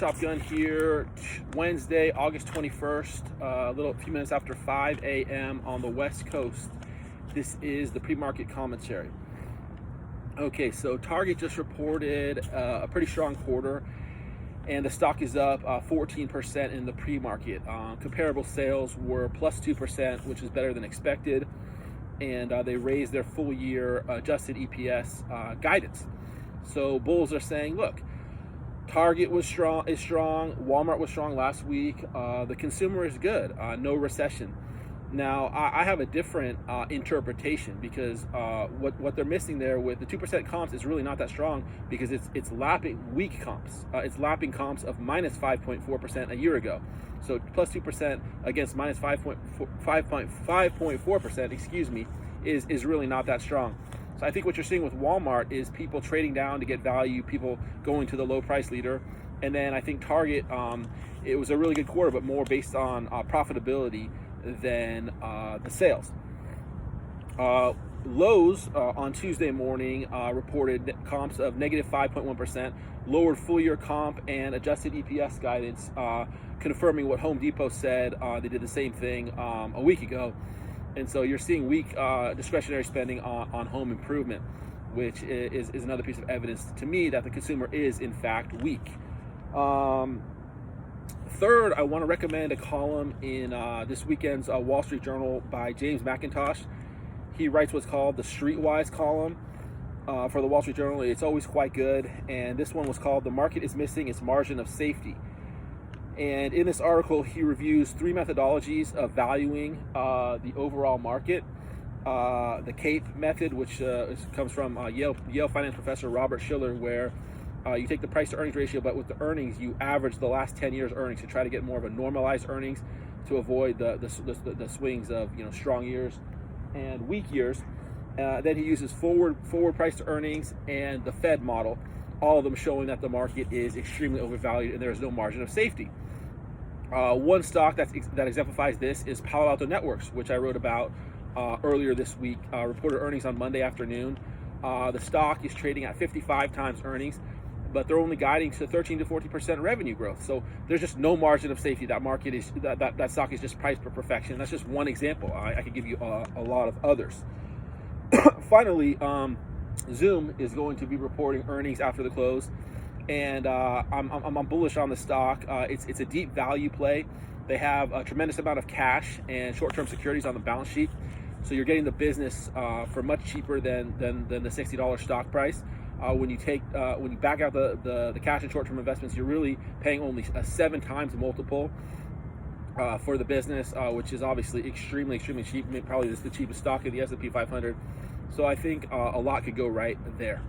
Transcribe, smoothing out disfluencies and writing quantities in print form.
Shotgun here, Wednesday, August 21st, a few minutes after 5 a.m. on the West Coast. This is the pre-market commentary. Okay, so Target just reported a pretty strong quarter, and the stock is up 14% in the pre-market. Comparable sales were plus 2%, which is better than expected, and they raised their full-year adjusted EPS guidance. So bulls are saying, look, Target is strong. Walmart was strong last week. The consumer is good. No recession. Now, I have a different interpretation because what they're missing there with the 2% comps is really not that strong because it's lapping weak comps. It's lapping comps of minus 5.4% a year ago. So plus 2% against minus 5.4%, excuse me, is really not that strong. So I think what you're seeing with Walmart is people trading down to get value, people going to the low price leader. And then I think Target, it was a really good quarter, but more based on profitability than the sales. Lowe's on Tuesday morning reported comps of negative 5.1%, lowered full year comp and adjusted EPS guidance, confirming what Home Depot said. They did the same thing a week ago. And so you're seeing weak discretionary spending on home improvement, which is another piece of evidence to me that the consumer is in fact weak. Third, I want to recommend a column in this weekend's Wall Street Journal by James McIntosh. He writes what's called the Streetwise column for the Wall Street Journal. It's always quite good, and this one was called "The Market is Missing Its Margin of Safety." And in this article, he reviews three methodologies of valuing the overall market. The CAPE method, which comes from Yale finance professor Robert Shiller, where you take the price to earnings ratio, but with the earnings, you average the last 10 years earnings to try to get more of a normalized earnings to avoid the swings of strong years and weak years. Then he uses forward price to earnings and the Fed model, all of them showing that the market is extremely overvalued and there is no margin of safety. One stock that exemplifies this is Palo Alto Networks, which I wrote about earlier this week. Reported earnings on Monday afternoon. The stock is trading at 55 times earnings, but they're only guiding to 13 to 40% revenue growth. So there's just no margin of safety. That market is that stock is just priced for perfection. That's just one example. I could give you a lot of others. Finally, Zoom is going to be reporting earnings after the close, and I'm bullish on the stock. It's a deep value play. They have a tremendous amount of cash and short-term securities on the balance sheet, so you're getting the business for much cheaper than the $60 stock price. When you back out the cash and short-term investments, you're really paying only a 7 times multiple for the business, which is obviously extremely cheap. Probably the cheapest stock in the S&P 500. So I think a lot could go right there.